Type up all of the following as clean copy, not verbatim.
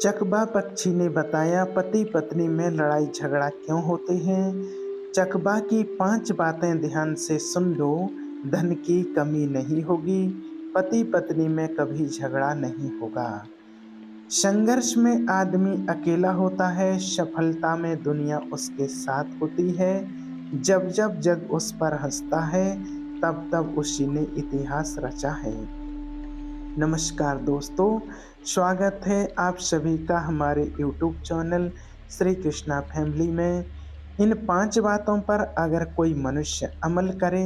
चकबा पक्षी ने बताया, पति पत्नी में लड़ाई झगड़ा क्यों होते हैं। चकबा की 5 बातें ध्यान से सुन लो। धन की कमी नहीं होगी, पति पत्नी में कभी झगड़ा नहीं होगा। संघर्ष में आदमी अकेला होता है, सफलता में दुनिया उसके साथ होती है। जब जब जग उस पर हंसता है, तब तब उसी ने इतिहास रचा है। नमस्कार दोस्तों, स्वागत है आप सभी का हमारे YouTube channel Shri Krishna family में। इन 5 बातों पर अगर कोई मनुष्य अमल करे,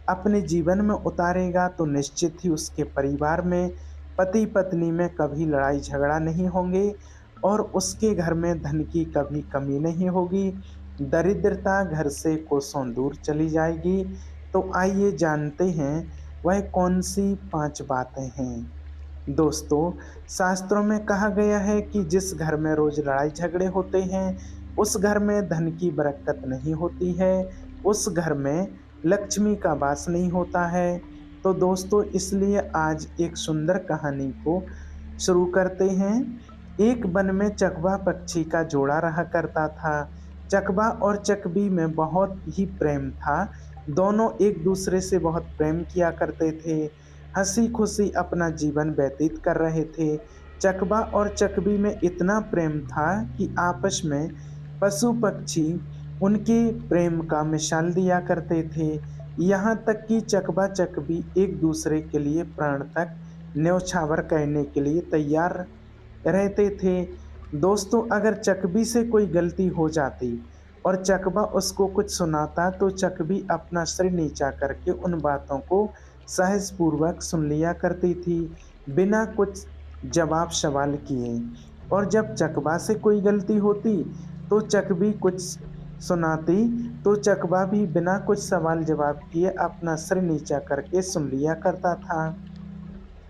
अपने जीवन में उतारेगा, तो निश्चित ही उसके परिवार में, पति पत्नी में कभी लड़ाई झगड़ा नहीं होंगे और उसके घर में धन की कभी कमी नहीं होगी। दरिद्रता घर से कोसों दूर चली जाएगी। तो आइए जानते हैं वह कौन सी 5 बातें हैं। दोस्तों, शास्त्रों में कहा गया है कि जिस घर में रोज लड़ाई झगड़े होते हैं, उस घर में धन की बरकत नहीं होती है, उस घर में लक्ष्मी का वास नहीं होता है। तो दोस्तों, इसलिए आज एक सुंदर कहानी को शुरू करते हैं। एक वन में चकवा पक्षी का जोड़ा रहा करता था। चकवा और चकवी में बहुत ही प्रेम था। दोनों एक दूसरे से बहुत प्रेम किया करते थे, हंसी खुशी अपना जीवन व्यतीत कर रहे थे। चकवा और चकवी में इतना प्रेम था कि आपस में पशु पक्षी उनके प्रेम का मिसाल दिया करते थे। यहाँ तक कि चकवा चकवी एक दूसरे के लिए प्राण तक न्यौछावर करने के लिए तैयार रहते थे। दोस्तों, अगर चकवी से कोई गलती हो जाती और चकवा उसको कुछ सुनाता, तो चकवी अपना सिर नीचा करके उन बातों को सहजपूर्वक सुन लिया करती थी, बिना कुछ जवाब सवाल किए। और जब चकवा से कोई गलती होती, तो चकवी कुछ सुनाती, तो चकवा भी बिना कुछ सवाल जवाब किए अपना सिर नीचा करके सुन लिया करता था।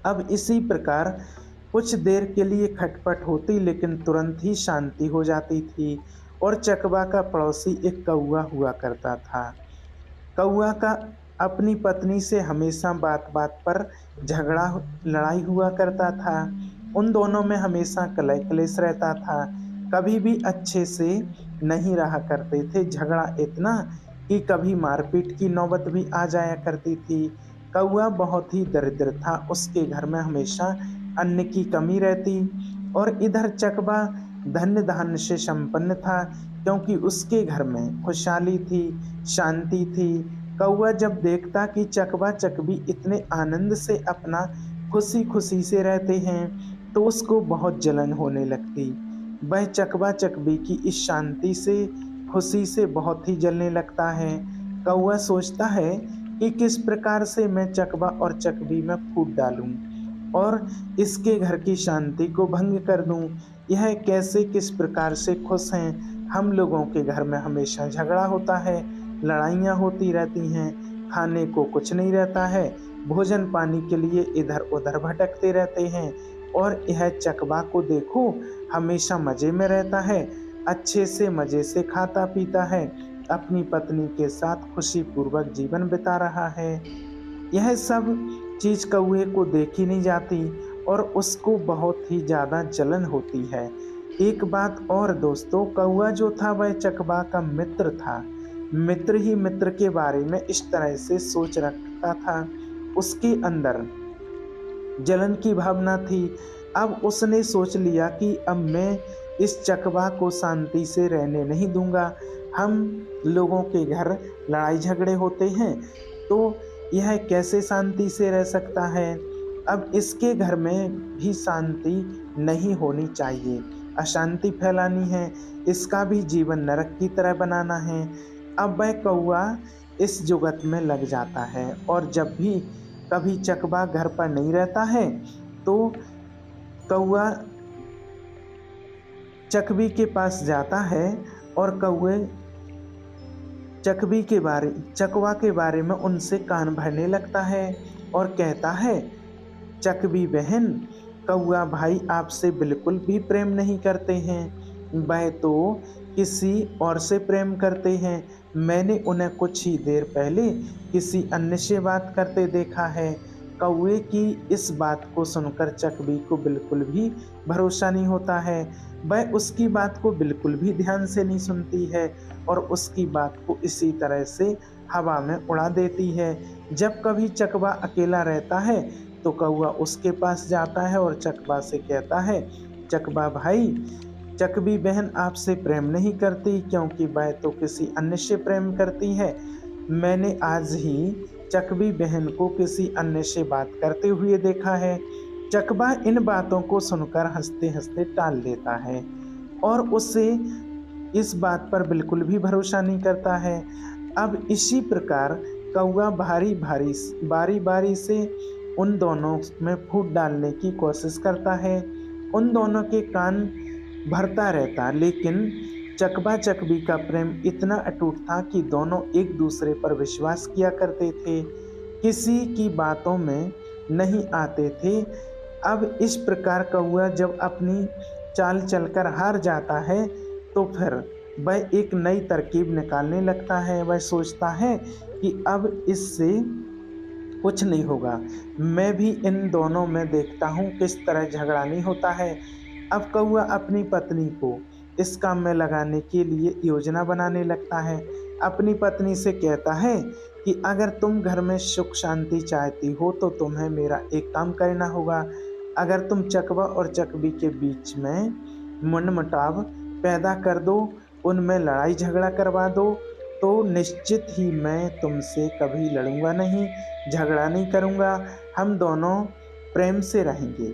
अब इसी प्रकार कुछ देर के लिए खटपट होती, लेकिन तुरंत ही शांति हो जाती थी। और चकवा का पड़ोसी एक कौवा हुआ करता था। कौआ का अपनी पत्नी से हमेशा बात बात पर झगड़ा लड़ाई हुआ करता था। उन दोनों में हमेशा कलह क्लेश रहता था, कभी भी अच्छे से नहीं रहा करते थे। झगड़ा इतना कि कभी मारपीट की नौबत भी आ जाया करती थी। कौआ बहुत ही दरिद्र था, उसके घर में हमेशा अन्न की कमी रहती। और इधर चकवा धन्य धान्य से संपन्न था, क्योंकि उसके घर में खुशहाली थी, शांति थी। कौआ जब देखता कि चकवा चकवी इतने आनंद से अपना खुशी खुशी से रहते हैं, तो उसको बहुत जलन होने लगती। वह चकवा चकवी की इस शांति से, खुशी से बहुत ही जलने लगता है। कौआ सोचता है कि किस प्रकार से मैं चकवा और चकवी में फूट डालूं और इसके घर की शांति को भंग कर दूं। यह कैसे किस प्रकार से खुश हैं। हम लोगों के घर में हमेशा झगड़ा होता है, लड़ाइयाँ होती रहती हैं, खाने को कुछ नहीं रहता है, भोजन पानी के लिए इधर उधर भटकते रहते हैं। और यह चकवा को देखो, हमेशा मज़े में रहता है, अच्छे से मज़े से खाता पीता है, अपनी पत्नी के साथ खुशीपूर्वक जीवन बिता रहा है। यह सब चीज़ कौए को देखी नहीं जाती और उसको बहुत ही ज़्यादा जलन होती है। एक बात और दोस्तों, कौआ जो था वह चकवा का मित्र था। मित्र ही मित्र के बारे में इस तरह से सोच रखता था। उसके अंदर जलन की भावना थी। अब उसने सोच लिया कि अब मैं इस चकवा को शांति से रहने नहीं दूंगा। हम लोगों के घर लड़ाई झगड़े होते हैं, तो यह कैसे शांति से रह सकता है। अब इसके घर में भी शांति नहीं होनी चाहिए, अशांति फैलानी है, इसका भी जीवन नरक की तरह बनाना है। अब वह कौआ इस जुगत में लग जाता है, और जब भी कभी चकवा घर पर नहीं रहता है, तो कौआ चकवी के पास जाता है और कौए चकवा के बारे में उनसे कान भरने लगता है और कहता है, चकवी बहन, कौआ भाई आपसे बिल्कुल भी प्रेम नहीं करते हैं, वह तो किसी और से प्रेम करते हैं। मैंने उन्हें कुछ ही देर पहले किसी अन्य से बात करते देखा है। कौवे की इस बात को सुनकर चकवी को बिल्कुल भी भरोसा नहीं होता है। वह उसकी बात को बिल्कुल भी ध्यान से नहीं सुनती है और उसकी बात को इसी तरह से हवा में उड़ा देती है। जब कभी चकवा अकेला रहता है तो कौवा उसके पास जाता है और चकवा से कहता है, चकवा भाई, चकवी बहन आपसे प्रेम नहीं करती क्योंकि वह तो किसी अन्य से प्रेम करती है। मैंने आज ही चकवी बहन को किसी अन्य से बात करते हुए देखा है। चकवा इन बातों को सुनकर हंसते हंसते टाल देता है और उससे इस बात पर बिल्कुल भी भरोसा नहीं करता है। अब इसी प्रकार कौवा बारी बारी से उन दोनों में फूट डालने की कोशिश करता है। उन दोनों के कान भरता रहता, लेकिन चकवा चकवी का प्रेम इतना अटूट था कि दोनों एक दूसरे पर विश्वास किया करते थे, किसी की बातों में नहीं आते थे। अब इस प्रकार कौवा जब अपनी चाल चलकर हार जाता है तो फिर वह एक नई तरकीब निकालने लगता है। वह सोचता है कि अब इससे कुछ नहीं होगा, मैं भी इन दोनों में देखता हूँ किस तरह झगड़ा नहीं होता है। अब कौवा अपनी पत्नी को इस काम में लगाने के लिए योजना बनाने लगता है। अपनी पत्नी से कहता है कि अगर तुम घर में सुख शांति चाहती हो तो तुम्हें मेरा एक काम करना होगा। अगर तुम चकवा और चकवी के बीच में मनमुटाव पैदा कर दो, उनमें लड़ाई झगड़ा करवा दो, तो निश्चित ही मैं तुमसे कभी लड़ूंगा नहीं, झगड़ा नहीं करूंगा। हम दोनों प्रेम से रहेंगे,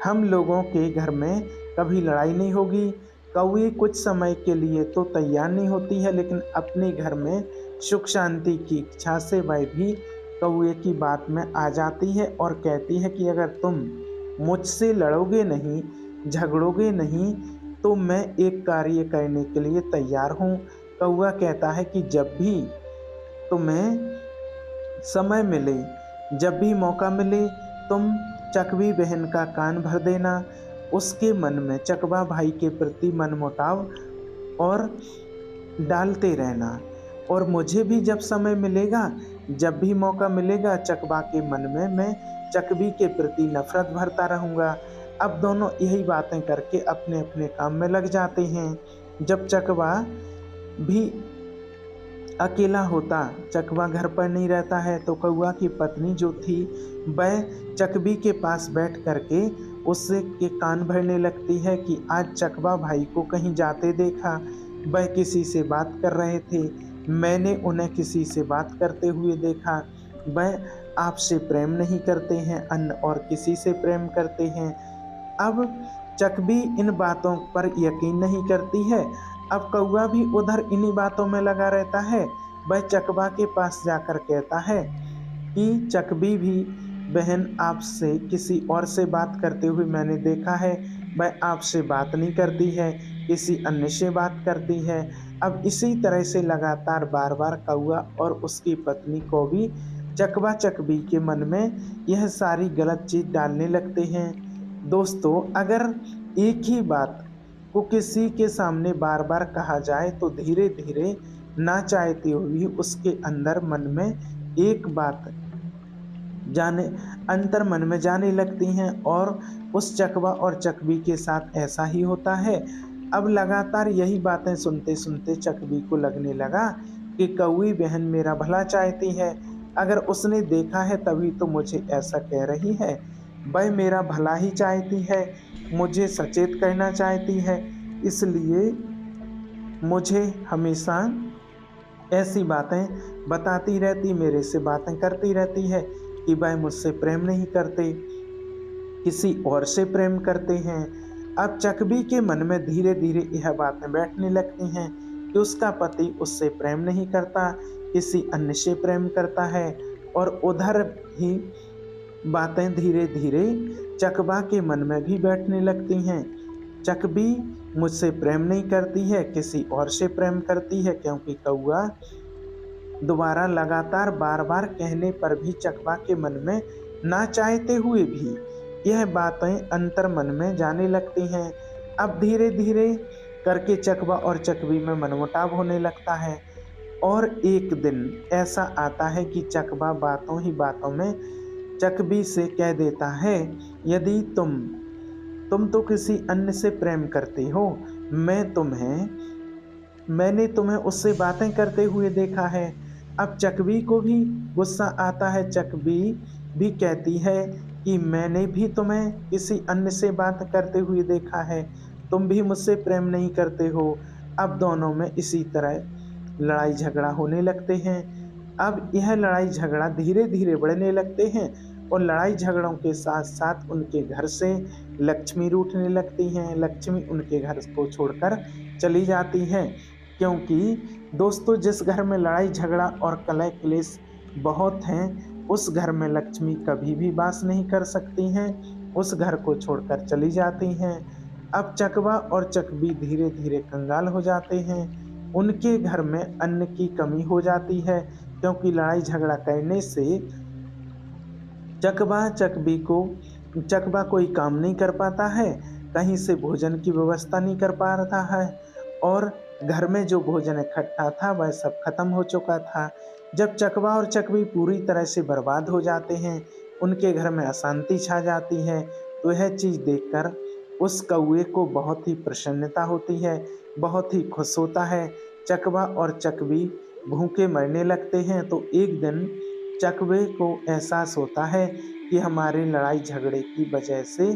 हम लोगों के घर में कभी लड़ाई नहीं होगी। कौवे कुछ समय के लिए तो तैयार नहीं होती है, लेकिन अपने घर में सुख शांति की इच्छा से वह भी कौवे की बात में आ जाती है और कहती है कि अगर तुम मुझसे लड़ोगे नहीं, झगड़ोगे नहीं, तो मैं एक कार्य करने के लिए तैयार हूँ। कौवा कहता है कि जब भी तुम्हें समय मिले, जब भी मौका मिले, तुम चकवी बहन का कान भर देना। उसके मन में चकवा भाई के प्रति मनमुटाव और डालते रहना, और मुझे भी जब समय मिलेगा, जब भी मौका मिलेगा, चकवा के मन में मैं चकवी के प्रति नफरत भरता रहूँगा। अब दोनों यही बातें करके अपने अपने काम में लग जाते हैं। जब चकवा भी अकेला होता, चकवा घर पर नहीं रहता है, तो कौवा की पत्नी जो थी वह चकवी के पास बैठ करके उससे के कान भरने लगती है कि आज चकवा भाई को कहीं जाते देखा, वह किसी से बात कर रहे थे, मैंने उन्हें किसी से बात करते हुए देखा, वह आपसे प्रेम नहीं करते हैं, अन्य और किसी से प्रेम करते हैं। अब चकवी इन बातों पर यकीन नहीं करती है। अब कौवा भी उधर इन्हीं बातों में लगा रहता है। वह चकवा के पास जाकर कहता है कि चकवी भी बहन आपसे किसी और से बात करते हुए मैंने देखा है, वह आपसे बात नहीं करती है, किसी अन्य से बात करती है। अब इसी तरह से लगातार बार बार कौवा और उसकी पत्नी को भी चकवा चकवी के मन में यह सारी गलत चीज़ डालने लगते हैं। दोस्तों, अगर एक ही बात को किसी के सामने बार बार कहा जाए तो धीरे धीरे ना चाहते हुए उसके अंदर मन में एक बात जाने अंतर मन में जाने लगती हैं, और उस चकवा और चकवी के साथ ऐसा ही होता है। अब लगातार यही बातें सुनते सुनते चकवी को लगने लगा कि कौवी बहन मेरा भला चाहती है, अगर उसने देखा है तभी तो मुझे ऐसा कह रही है, वह मेरा भला ही चाहती है, मुझे सचेत करना चाहती है, इसलिए मुझे हमेशा ऐसी बातें बताती रहती, मेरे से बातें करती रहती है कि वह मुझसे प्रेम नहीं करते, किसी और से प्रेम करते हैं। अब चकवी के मन में धीरे धीरे यह बातें बैठने लगती हैं कि उसका पति उससे प्रेम नहीं करता, किसी अन्य से प्रेम करता है, और उधर ही बातें धीरे धीरे चकवा के मन में भी बैठने लगती हैं। चकवी मुझसे प्रेम नहीं करती है, किसी और से प्रेम करती है, क्योंकि कौवा दोबारा लगातार बार बार कहने पर भी चकवा के मन में ना चाहते हुए भी यह बातें अंतर मन में जाने लगती हैं। अब धीरे धीरे करके चकवा और चकवी में मनमुटाव होने लगता है, और एक दिन ऐसा आता है कि चकवा बातों ही बातों में चकबी से कह देता है, यदि तुम तो किसी अन्य से प्रेम करते हो, मैंने तुम्हें उससे बातें करते हुए देखा है। अब चकवी को भी गुस्सा आता है। चकवी भी कहती है कि मैंने भी तुम्हें किसी अन्य से बात करते हुए देखा है, तुम भी मुझसे प्रेम नहीं करते हो। अब दोनों में इसी तरह लड़ाई झगड़ा होने लगते हैं। अब यह लड़ाई झगड़ा धीरे धीरे बढ़ने लगते हैं और लड़ाई झगड़ों के साथ साथ उनके घर से लक्ष्मी रूठने लगती हैं। लक्ष्मी उनके घर को छोड़कर चली जाती हैं, क्योंकि दोस्तों जिस घर में लड़ाई झगड़ा और कलह क्लेश बहुत हैं, उस घर में लक्ष्मी कभी भी वास नहीं कर सकती हैं, उस घर को छोड़कर चली जाती हैं। अब चकवा और चकबी धीरे धीरे कंगाल हो जाते हैं। उनके घर में अन्न की कमी हो जाती है, क्योंकि लड़ाई झगड़ा करने से चकवा कोई काम नहीं कर पाता है, कहीं से भोजन की व्यवस्था नहीं कर पा रहा है और घर में जो भोजन इकट्ठा था वह सब खत्म हो चुका था। जब चकवा और चकवी पूरी तरह से बर्बाद हो जाते हैं, उनके घर में अशांति छा जाती है, तो यह चीज़ देखकर उस कौवे को बहुत ही प्रसन्नता होती है, बहुत ही खुश होता है। चकवा और चकवी भूखे मरने लगते हैं, तो एक दिन चकवे को एहसास होता है कि हमारे लड़ाई झगड़े की वजह से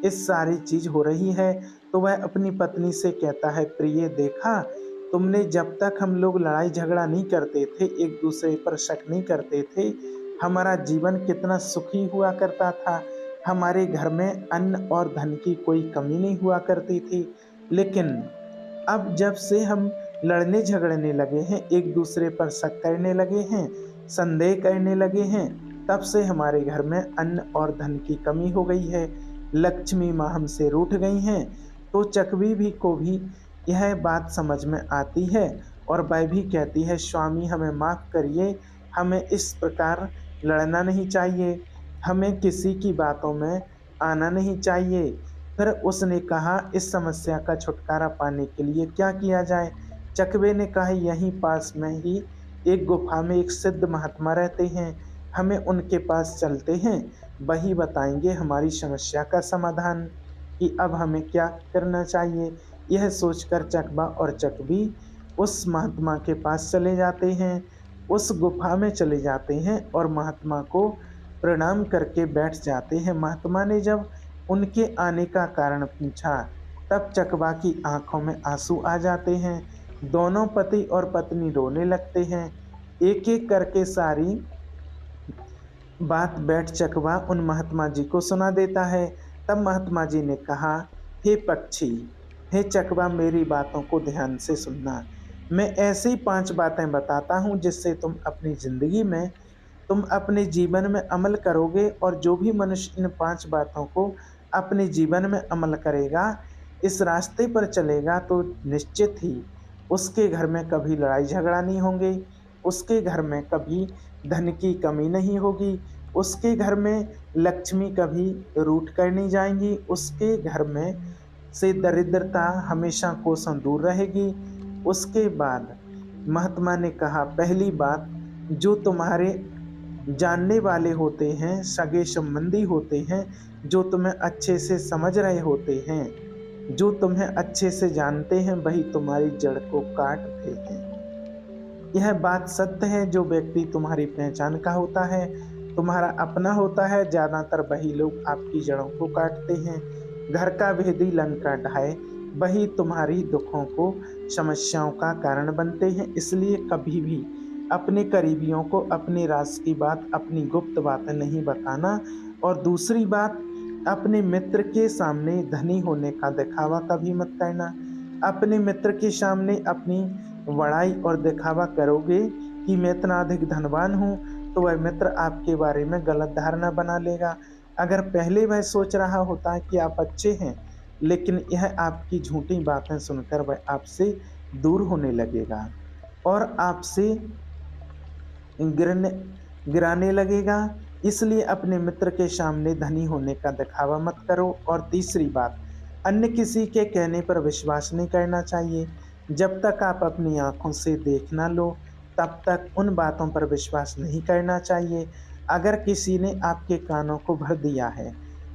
इस सारी चीज़ हो रही है। तो वह अपनी पत्नी से कहता है, प्रिय देखा तुमने, जब तक हम लोग लड़ाई झगड़ा नहीं करते थे, एक दूसरे पर शक नहीं करते थे, हमारा जीवन कितना सुखी हुआ करता था। हमारे घर में अन्न और धन की कोई कमी नहीं हुआ करती थी। लेकिन अब जब से हम लड़ने झगड़ने लगे हैं, एक दूसरे पर शक करने लगे हैं, संदेह करने लगे हैं, तब से हमारे घर में अन्न और धन की कमी हो गई है। लक्ष्मी माँ हमसे रूठ गई हैं। तो चकवी भी को भी यह बात समझ में आती है और वह भी कहती है, स्वामी हमें माफ़ करिए, हमें इस प्रकार लड़ना नहीं चाहिए, हमें किसी की बातों में आना नहीं चाहिए। फिर उसने कहा, इस समस्या का छुटकारा पाने के लिए क्या किया जाए? चकवे ने कहा, यहीं पास में ही एक गुफा में एक सिद्ध महात्मा रहते हैं, हमें उनके पास चलते हैं, वही बताएंगे हमारी समस्या का समाधान कि अब हमें क्या करना चाहिए। यह सोचकर चकवा और चकवी उस महात्मा के पास चले जाते हैं, उस गुफा में चले जाते हैं और महात्मा को प्रणाम करके बैठ जाते हैं। महात्मा ने जब उनके आने का कारण पूछा, तब चकवा की आंखों में आंसू आ जाते हैं। दोनों पति और पत्नी रोने लगते हैं। एक एक करके सारी बात बैठ चकवा उन महात्मा जी को सुना देता है। तब महात्मा जी ने कहा, हे पक्षी, हे चकवा, मेरी बातों को ध्यान से सुनना। मैं ऐसी 5 बातें बताता हूँ जिससे तुम अपने जीवन में अमल करोगे, और जो भी मनुष्य इन 5 बातों को अपने जीवन में अमल करेगा, इस रास्ते पर चलेगा, तो निश्चित ही उसके घर में कभी लड़ाई झगड़ा नहीं होंगे, उसके घर में कभी धन की कमी नहीं होगी, उसके घर में लक्ष्मी कभी रूठ कर नहीं जाएंगी, उसके घर में से दरिद्रता हमेशा कोसों दूर रहेगी। उसके बाद महात्मा ने कहा, पहली बात, जो तुम्हारे जानने वाले होते हैं, सगे संबंधी होते हैं, जो तुम्हें अच्छे से समझ रहे होते हैं, जो तुम्हें अच्छे से जानते हैं, वही तुम्हारी जड़ को काटते हैं। यह बात सत्य है। जो व्यक्ति तुम्हारी पहचान का होता है, तुम्हारा अपना होता है, ज़्यादातर वही लोग आपकी जड़ों को काटते हैं। घर का भेदी लंका ढाए, वही तुम्हारी दुखों को, समस्याओं का कारण बनते हैं। इसलिए कभी भी अपने करीबियों को अपने राज की बात, अपनी गुप्त बातें नहीं बताना। और दूसरी बात, अपने मित्र के सामने धनी होने का दिखावा कभी मत करना। अपने मित्र के सामने अपनी बड़ाई और दिखावा करोगे कि मैं इतना अधिक धनवान हूँ, तो वह मित्र आपके बारे में गलत धारणा बना लेगा। अगर पहले वह सोच रहा होता है कि आप अच्छे हैं, लेकिन यह आपकी झूठी बातें सुनकर वह आपसे दूर होने लगेगा और आपसे गिराने लगेगा। इसलिए अपने मित्र के सामने धनी होने का दिखावा मत करो। और तीसरी बात, अन्य किसी के कहने पर विश्वास नहीं करना चाहिए। जब तक आप अपनी आंखों से देख ना लो, तब तक उन बातों पर विश्वास नहीं करना चाहिए। अगर किसी ने आपके कानों को भर दिया है,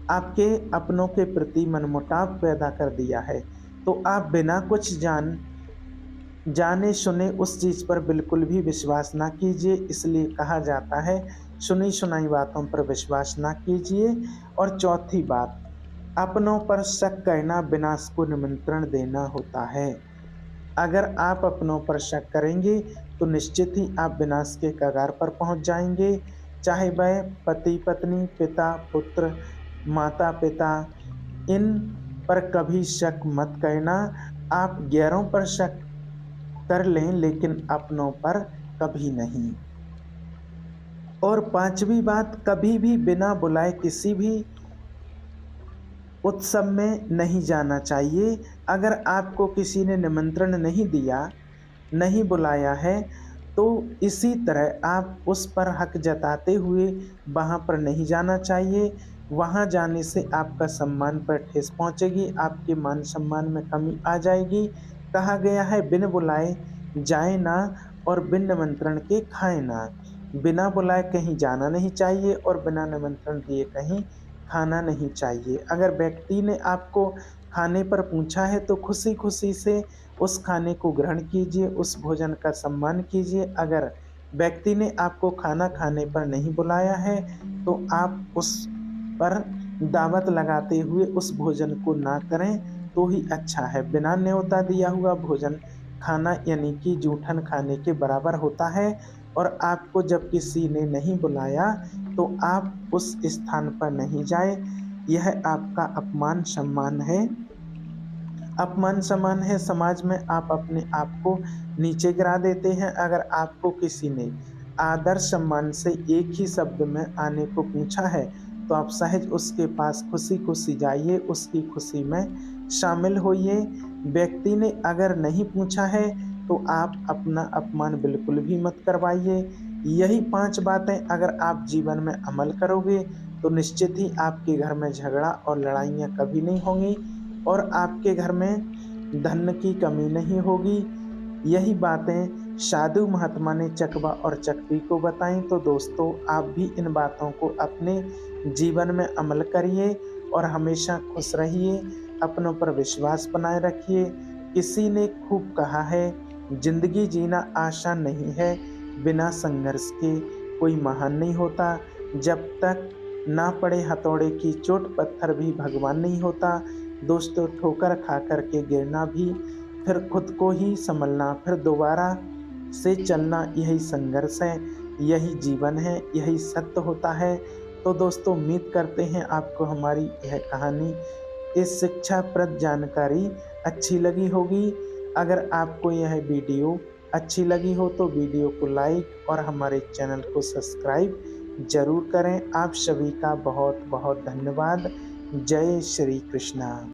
आपके अपनों के प्रति मनमुटाव पैदा कर दिया है, तो आप बिना कुछ जाने सुने उस चीज़ पर बिल्कुल भी विश्वास ना कीजिए। इसलिए कहा जाता है, सुनी सुनाई बातों पर विश्वास ना कीजिए। और चौथी बात, अपनों पर शक करना विनाश को निमंत्रण देना होता है। अगर आप अपनों पर शक करेंगे तो निश्चित ही आप विनाश के कगार पर पहुंच जाएंगे। चाहे वह पति पत्नी, पिता पुत्र, माता पिता, इन पर कभी शक मत करना। आप गैरों पर शक कर लें लेकिन अपनों पर कभी नहीं। और पांचवी बात, कभी भी बिना बुलाए किसी भी उत्सव में नहीं जाना चाहिए। अगर आपको किसी ने निमंत्रण नहीं दिया, नहीं बुलाया है, तो इसी तरह आप उस पर हक जताते हुए वहाँ पर नहीं जाना चाहिए। वहाँ जाने से आपका सम्मान पर ठेस पहुँचेगी, आपके मान सम्मान में कमी आ जाएगी। कहा गया है, बिन बुलाए जाए ना और बिन निमंत्रण के खाए ना। बिना बुलाए कहीं जाना नहीं चाहिए और बिना निमंत्रण दिए कहीं खाना नहीं चाहिए। अगर व्यक्ति ने आपको खाने पर पूछा है तो खुशी खुशी से उस खाने को ग्रहण कीजिए, उस भोजन का सम्मान कीजिए। अगर व्यक्ति ने आपको खाना खाने पर नहीं बुलाया है तो आप उस पर दावत लगाते हुए उस भोजन को ना करें तो ही अच्छा है। बिना न्योता दिया हुआ भोजन खाना यानी कि जूठन खाने के बराबर होता है। और आपको जब किसी ने नहीं बुलाया तो आप उस स्थान पर नहीं जाए, यह आपका अपमान सम्मान है। अपमान सम्मान है, समाज में आप अपने आप को नीचे गिरा देते हैं। अगर आपको किसी ने आदर सम्मान से एक ही शब्द में आने को पूछा है तो आप सहज उसके पास खुशी खुशी जाइए, उसकी खुशी में शामिल होइए। व्यक्ति ने अगर नहीं पूछा है तो आप अपना अपमान बिल्कुल भी मत करवाइए। यही 5 बातें अगर आप जीवन में अमल करोगे तो निश्चित ही आपके घर में झगड़ा और लड़ाइयाँ कभी नहीं होंगी और आपके घर में धन की कमी नहीं होगी। यही बातें साधु महात्मा ने चकवा और चकपी को बताई। तो दोस्तों, आप भी इन बातों को अपने जीवन में अमल करिए और हमेशा खुश रहिए, अपनों पर विश्वास बनाए रखिए। किसी ने खूब कहा है, जिंदगी जीना आसान नहीं है, बिना संघर्ष के कोई महान नहीं होता। जब तक ना पड़े हथौड़े की चोट, पत्थर भी भगवान नहीं होता। दोस्तों, ठोकर खा कर के गिरना भी, फिर खुद को ही संभलना, फिर दोबारा से चलना, यही संघर्ष है, यही जीवन है, यही सत्य होता है। तो दोस्तों, उम्मीद करते हैं आपको हमारी यह कहानी, इस शिक्षाप्रद जानकारी अच्छी लगी होगी। अगर आपको यह वीडियो अच्छी लगी हो तो वीडियो को लाइक और हमारे चैनल को सब्सक्राइब जरूर करें। आप सभी का बहुत बहुत धन्यवाद। जय श्री कृष्णा।